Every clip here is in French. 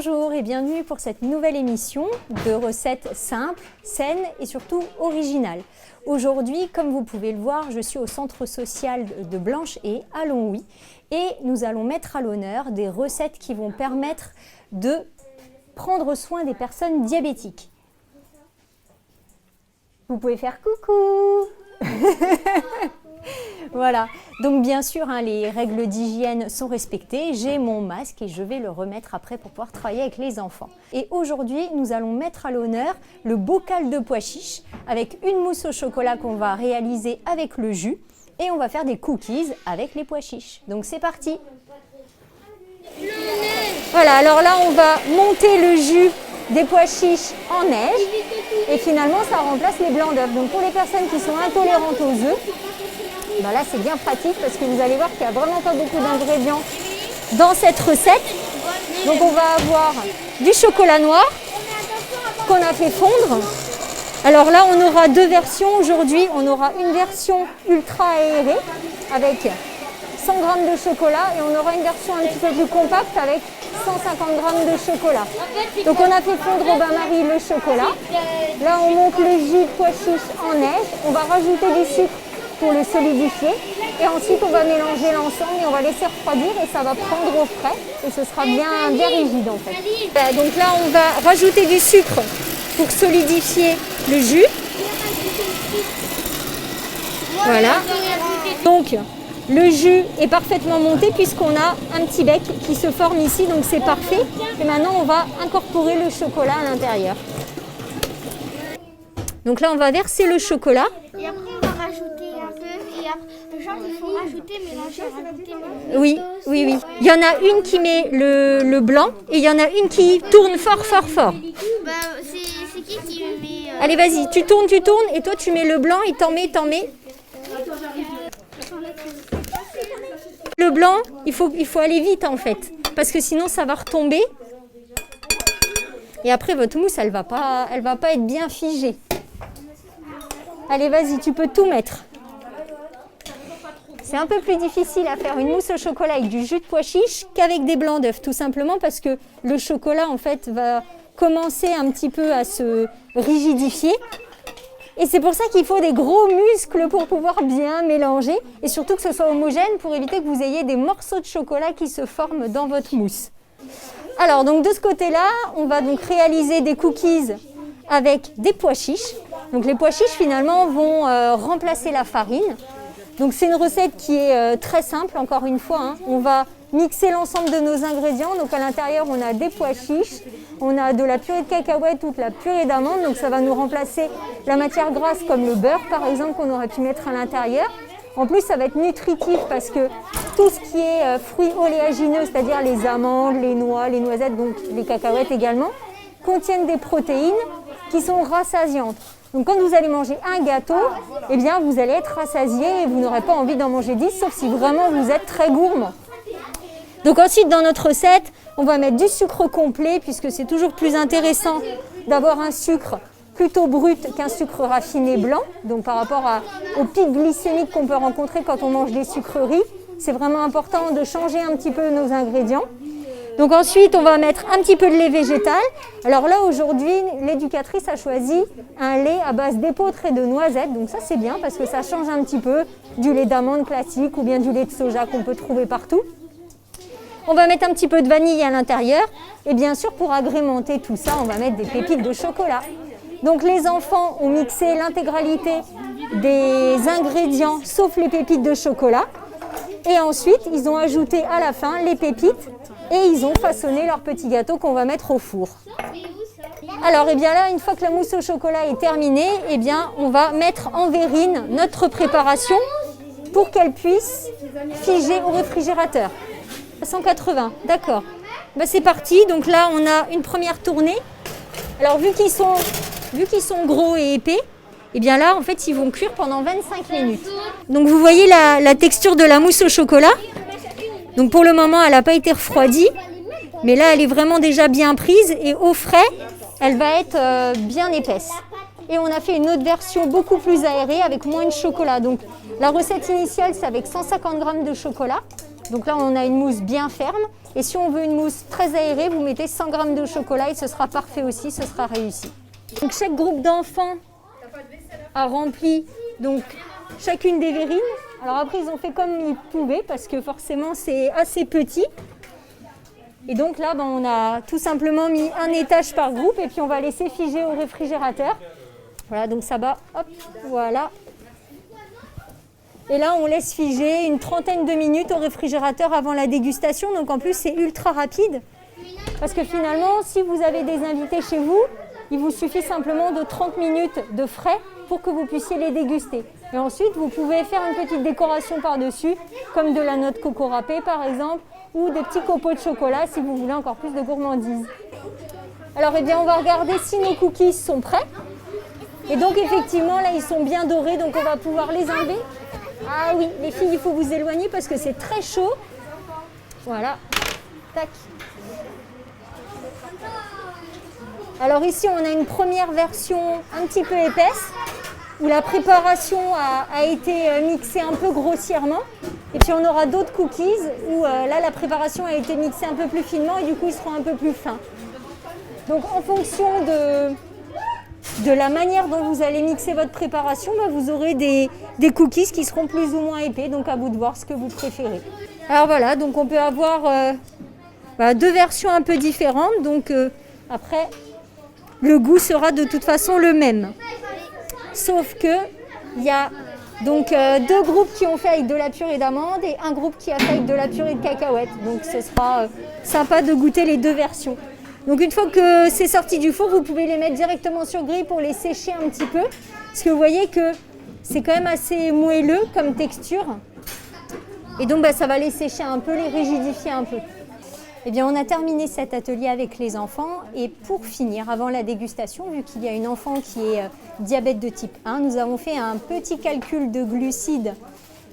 Bonjour et bienvenue pour cette nouvelle émission de recettes simples, saines et surtout originales. Aujourd'hui, comme vous pouvez le voir, je suis au centre social de Blanche-Haye à Longwy et nous allons mettre à l'honneur des recettes qui vont permettre de prendre soin des personnes diabétiques. Vous pouvez faire coucou. Voilà, donc bien sûr, les règles d'hygiène sont respectées. J'ai mon masque et je vais le remettre après pour pouvoir travailler avec les enfants. Et aujourd'hui, nous allons mettre à l'honneur le bocal de pois chiches avec une mousse au chocolat qu'on va réaliser avec le jus. Et on va faire des cookies avec les pois chiches. Donc c'est parti. Voilà, alors là, on va monter le jus des pois chiches en neige. Et finalement, ça remplace les blancs d'œufs. Donc pour les personnes qui sont intolérantes aux œufs, ben là, c'est bien pratique parce que vous allez voir qu'il n'y a vraiment pas beaucoup d'ingrédients dans cette recette. Donc on va avoir du chocolat noir qu'on a fait fondre. Alors là, on aura deux versions aujourd'hui. On aura une version ultra aérée avec 100 g de chocolat et on aura une version un petit peu plus compacte avec 150 g de chocolat. Donc on a fait fondre au bain-marie le chocolat. Là, on monte le jus de pois chiches en neige. On va rajouter du sucre pour le solidifier et ensuite on va mélanger l'ensemble et on va laisser refroidir et ça va prendre au frais et ce sera bien rigide en fait. Donc là on va rajouter du sucre pour solidifier le jus. Voilà. Donc le jus est parfaitement monté puisqu'on a un petit bec qui se forme ici, donc c'est parfait. Et maintenant on va incorporer le chocolat à l'intérieur. Donc là on va verser le chocolat. Et après on va rajouter un peu et après, genre il faut rajouter, mélanger, rajouter. Oui. Il y en a une qui met le blanc et il y en a une qui tourne fort. Bah c'est qui met Allez vas-y, tu tournes et toi tu mets le blanc et t'en mets. Le blanc, il faut aller vite en fait parce que sinon ça va retomber et après votre mousse elle va pas être bien figée. Allez, vas-y, tu peux tout mettre. C'est un peu plus difficile à faire une mousse au chocolat avec du jus de pois chiche qu'avec des blancs d'œufs, tout simplement parce que le chocolat, en fait, va commencer un petit peu à se rigidifier. Et c'est pour ça qu'il faut des gros muscles pour pouvoir bien mélanger et surtout que ce soit homogène pour éviter que vous ayez des morceaux de chocolat qui se forment dans votre mousse. Alors, donc de ce côté-là, on va donc réaliser des cookies avec des pois chiches. Donc les pois chiches finalement vont remplacer la farine. Donc c'est une recette qui est très simple, encore une fois. On va mixer l'ensemble de nos ingrédients. Donc à l'intérieur on a des pois chiches, on a de la purée de cacahuètes ou de la purée d'amandes. Donc ça va nous remplacer la matière grasse comme le beurre par exemple qu'on aurait pu mettre à l'intérieur. En plus ça va être nutritif parce que tout ce qui est fruits oléagineux, c'est-à-dire les amandes, les noix, les noisettes, donc les cacahuètes également, contiennent des protéines qui sont rassasiantes. Donc quand vous allez manger un gâteau, eh bien vous allez être rassasié et vous n'aurez pas envie d'en manger 10, sauf si vraiment vous êtes très gourmand. Donc ensuite dans notre recette, on va mettre du sucre complet puisque c'est toujours plus intéressant d'avoir un sucre plutôt brut qu'un sucre raffiné blanc. Donc par rapport au pic glycémique qu'on peut rencontrer quand on mange des sucreries, c'est vraiment important de changer un petit peu nos ingrédients. Donc ensuite, on va mettre un petit peu de lait végétal. Alors là, aujourd'hui, l'éducatrice a choisi un lait à base d'épeautre et de noisettes. Donc ça, c'est bien parce que ça change un petit peu du lait d'amande classique ou bien du lait de soja qu'on peut trouver partout. On va mettre un petit peu de vanille à l'intérieur. Et bien sûr, pour agrémenter tout ça, on va mettre des pépites de chocolat. Donc les enfants ont mixé l'intégralité des ingrédients, sauf les pépites de chocolat. Et ensuite, ils ont ajouté à la fin les pépites. Et ils ont façonné leur petit gâteau qu'on va mettre au four. Alors, et bien là, une fois que la mousse au chocolat est terminée, et bien, on va mettre en verrine notre préparation pour qu'elle puisse figer au réfrigérateur. 180, d'accord. Ben, c'est parti. Donc là, on a une première tournée. Alors, vu qu'ils sont gros et épais, et bien là, en fait, ils vont cuire pendant 25 minutes. Donc, vous voyez la texture de la mousse au chocolat ? Donc pour le moment, elle n'a pas été refroidie, mais là, elle est vraiment déjà bien prise et au frais, elle va être bien épaisse. Et on a fait une autre version beaucoup plus aérée avec moins de chocolat. Donc la recette initiale, c'est avec 150 g de chocolat. Donc là, on a une mousse bien ferme. Et si on veut une mousse très aérée, vous mettez 100 g de chocolat et ce sera parfait aussi, ce sera réussi. Donc chaque groupe d'enfants a rempli donc, chacune des verrines. Alors après, ils ont fait comme ils pouvaient parce que forcément, c'est assez petit. Et donc là, on a tout simplement mis un étage par groupe et puis on va laisser figer au réfrigérateur. Voilà, donc ça va, hop, voilà. Et là, on laisse figer une trentaine de minutes au réfrigérateur avant la dégustation. Donc en plus, c'est ultra rapide. Parce que finalement, si vous avez des invités chez vous, il vous suffit simplement de 30 minutes de frais pour que vous puissiez les déguster. Et ensuite, vous pouvez faire une petite décoration par-dessus, comme de la noix de coco râpée par exemple, ou des petits copeaux de chocolat si vous voulez encore plus de gourmandise. Alors, eh bien, on va regarder si nos cookies sont prêts. Et donc, effectivement, là, ils sont bien dorés, donc on va pouvoir les enlever. Ah oui, les filles, il faut vous éloigner parce que c'est très chaud. Voilà. Tac. Alors ici, on a une première version un petit peu épaisse où la préparation a été mixée un peu grossièrement. Et puis on aura d'autres cookies où là, la préparation a été mixée un peu plus finement et du coup, ils seront un peu plus fins. Donc en fonction de la manière dont vous allez mixer votre préparation, vous aurez des cookies qui seront plus ou moins épais. Donc à vous de voir ce que vous préférez. Alors voilà, donc on peut avoir deux versions un peu différentes. Donc après... le goût sera de toute façon le même. Sauf que il y a donc deux groupes qui ont fait avec de la purée d'amande et un groupe qui a fait avec de la purée de cacahuètes. Donc ce sera sympa de goûter les deux versions. Donc une fois que c'est sorti du four, vous pouvez les mettre directement sur grille pour les sécher un petit peu. Parce que vous voyez que c'est quand même assez moelleux comme texture. Et donc ça va les sécher un peu, les rigidifier un peu. Eh bien, on a terminé cet atelier avec les enfants et pour finir, avant la dégustation, vu qu'il y a une enfant qui est diabète de type 1, nous avons fait un petit calcul de glucides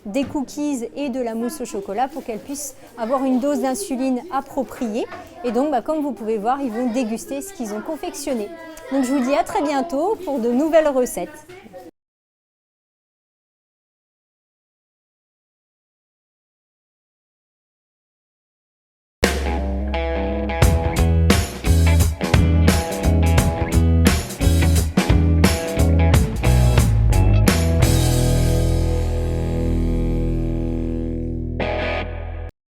des cookies et de la mousse au chocolat pour qu'elle puisse avoir une dose d'insuline appropriée. Et donc, comme vous pouvez voir, ils vont déguster ce qu'ils ont confectionné. Donc, je vous dis à très bientôt pour de nouvelles recettes.